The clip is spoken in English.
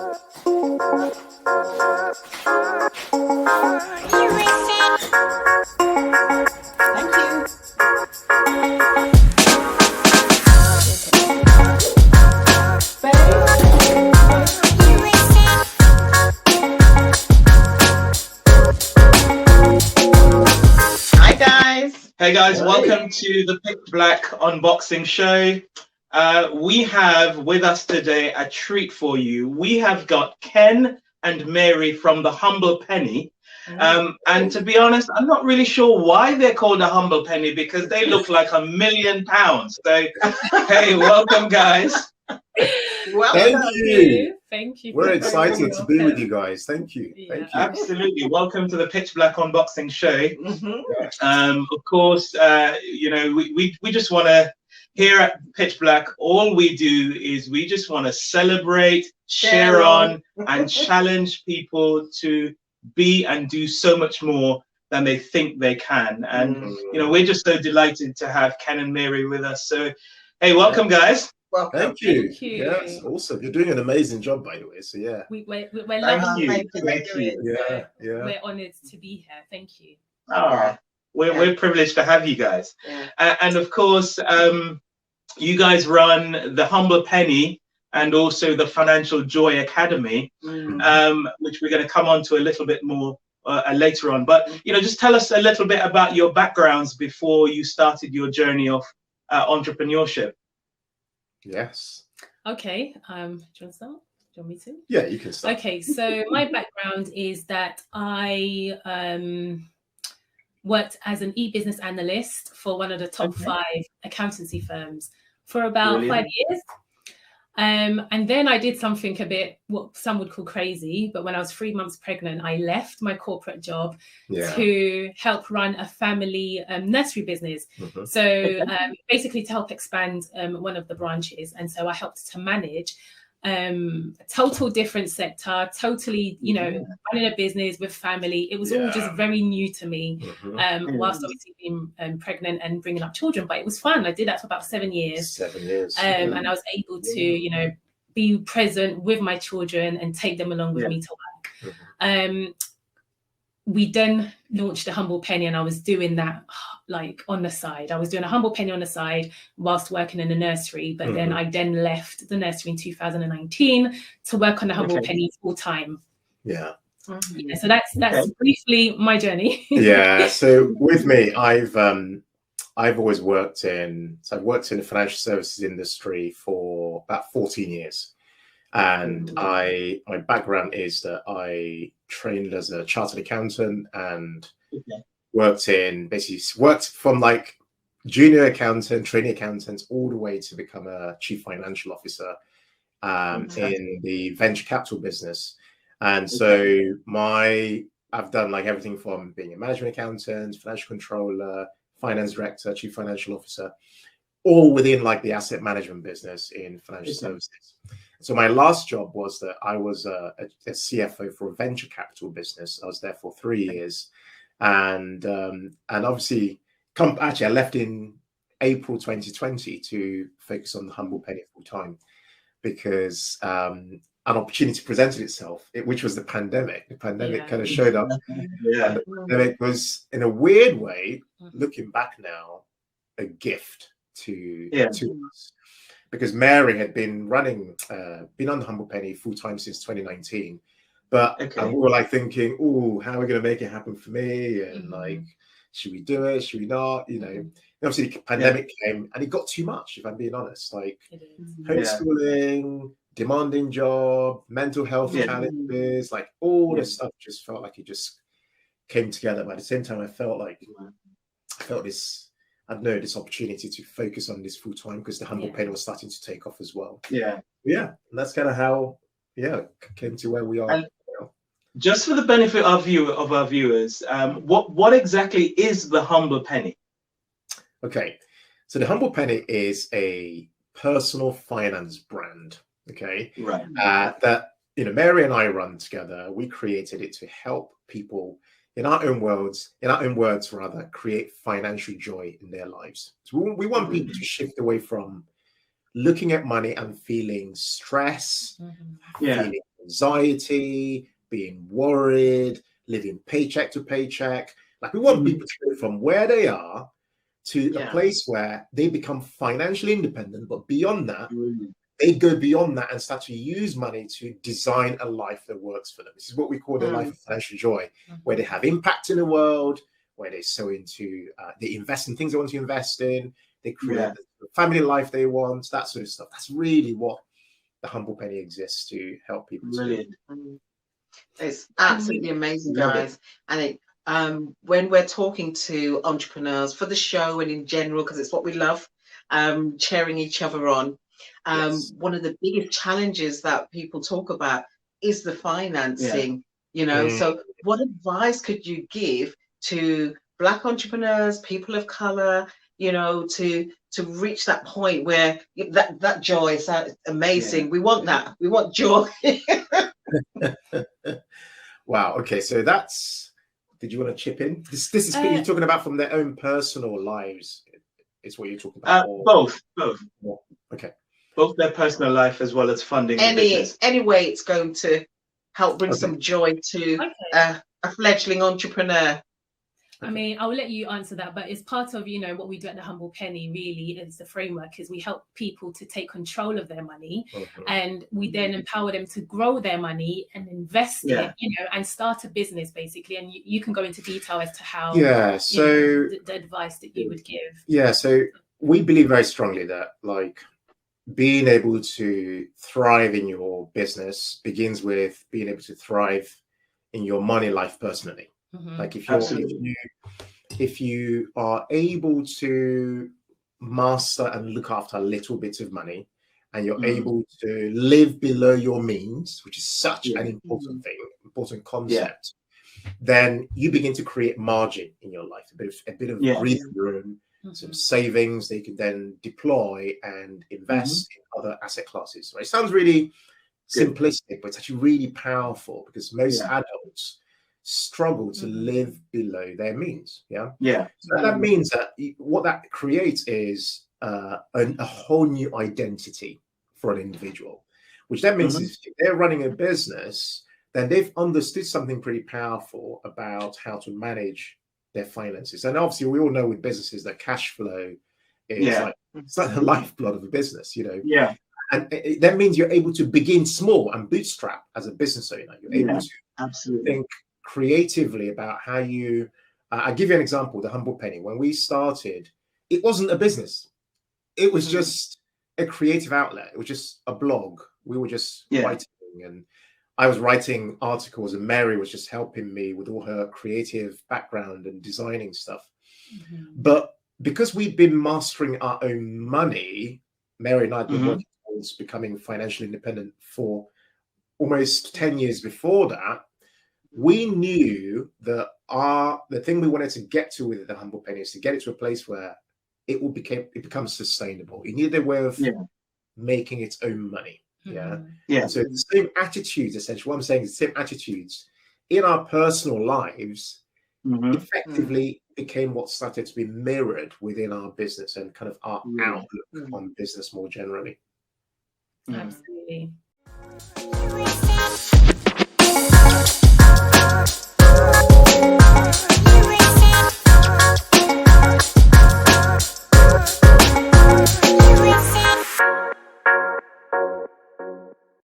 Hey guys, welcome to the Pitch Black unboxing show. We have with us today a treat for you. We have got Ken and Mary from the Humble Penny. And to be honest, I'm not really sure why they're called a Humble Penny because they look like £1 million. So, hey, welcome guys. Welcome. Thank you. We're excited to be with you guys. Thank you. Thank you. Absolutely. Welcome to the Pitch Black unboxing show. Of course, we just want to, here at Pitch Black, all we do is we just want to celebrate, share on, and challenge people to be and do so much more than they think they can. And, we're just so delighted to have Ken and Mary with us. So, hey, welcome, guys. Welcome. Thank you. Yes, awesome. You're doing an amazing job, by the way. So yeah, we're loving you. We're honoured to be here. Thank you. We're privileged to have you guys. And of course, you guys run the Humble Penny and also the Financial Joy Academy, which we're going to come on to a little bit more later on. But just tell us a little bit about your backgrounds before you started your journey of entrepreneurship. Yes. Okay. Do you want to start? Do you want me to? Yeah, you can start. Okay. So my background is that I worked as an e-business analyst for one of the top 5 accountancy firms for about 5 years. And then I did something a bit, what some would call crazy, but when I was 3 months pregnant, I left my corporate job to help run a family nursery business. So basically to help expand one of the branches. And so I helped to manage a total different sector, totally, running a business with family. It was all just very new to me, whilst obviously being pregnant and bringing up children. But it was fun. I did that for about 7 years. 7 years. And I was able to, be present with my children and take them along with me to work. We then launched the Humble Penny, and I was doing that like on the side. I was doing a Humble Penny on the side whilst working in the nursery, but then I left the nursery in 2019 to work on the Humble Penny full time. So that's briefly my journey. So with me, I've always worked in the financial services industry for about 14 years. And my background is that I trained as a chartered accountant and worked from like junior accountant, trainee accountant, all the way to become a chief financial officer in the venture capital business. And so I've done like everything from being a management accountant, financial controller, finance director, chief financial officer, all within like the asset management business in financial services. So my last job was that I was a CFO for a venture capital business. I was there for 3 years, and obviously, I left in April 2020 to focus on the Humble Penny full time because an opportunity presented itself, which was the pandemic. The pandemic kind of showed up. And the pandemic was, in a weird way, looking back now, a gift to us. Because Mary had been on the Humble Penny full time since 2019, but we were like thinking, how are we going to make it happen for me? And like, should we do it? Should we not? Obviously the pandemic came and it got too much, if I'm being honest, like homeschooling, demanding job, mental health challenges, like all this stuff just felt like it just came together. But at the same time, I felt this opportunity to focus on this full time because the Humble Penny was starting to take off as well. And that's kind of how came to where we are. And just for the benefit of our viewers, what exactly is the Humble Penny? Okay, so the Humble Penny is a personal finance brand. That Mary and I run together. We created it to help people in our own words, create financial joy in their lives. So we want people to shift away from looking at money and feeling stress, feeling anxiety, being worried, living paycheck to paycheck. Like, we want people to go from where they are to a place where they become financially independent, but beyond that, they go beyond that and start to use money to design a life that works for them. This is what we call the life of financial joy, where they have impact in the world, where they sow into, they invest in things they want to invest in, they create the family life they want, that sort of stuff. That's really what the Humble Penny exists to help people. Brilliant. It's absolutely amazing, guys. And it, when we're talking to entrepreneurs for the show and in general, because it's what we love, cheering each other on. One of the biggest challenges that people talk about is the financing, you know. So what advice could you give to Black entrepreneurs, people of color, you know, to reach that point where that joy is amazing? We want that. We want joy. Wow. Okay. So that's, did you want to chip in? This is you're talking about from their own personal lives. Is what you're talking about? Both. Okay. Both their personal life as well as funding. Any way it's going to help bring some joy to a fledgling entrepreneur. I mean, I'll let you answer that, but it's part of, you know, what we do at the Humble Penny. Really, is the framework is we help people to take control of their money, and we then empower them to grow their money and invest it, you know, and start a business basically. And you can go into detail as to how, so you know, the advice that you would give. So we believe very strongly that, like, being able to thrive in your business begins with being able to thrive in your money life personally. Like, if you are able to master and look after a little bit of money, and you're able to live below your means, which is such an important thing, important concept, then you begin to create margin in your life, a bit of breathing room, some savings they can then deploy and invest in other asset classes. Right? It sounds really simplistic, but it's actually really powerful, because most adults struggle to live below their means. So that means that what that creates is a whole new identity for an individual, which then means if they're running a business, then they've understood something pretty powerful about how to manage their finances. And obviously we all know with businesses that cash flow is it's like the lifeblood of a business, you know. And that means you're able to begin small and bootstrap as a business owner. You're able to think creatively about how you I'll give you an example. The Humble Penny, when we started, it wasn't a business, it was just a creative outlet. It was just a blog. We were just writing, and I was writing articles, and Mary was just helping me with all her creative background and designing stuff. But because we'd been mastering our own money, Mary and I had been working towards becoming financially independent for almost 10 years before that. We knew that the thing we wanted to get to with the Humble Penny is to get it to a place where it becomes sustainable. It needed a way of making its own money. So the same attitudes, essentially, what I'm saying is the same attitudes in our personal lives effectively became what started to be mirrored within our business and kind of our outlook on business more generally. Absolutely.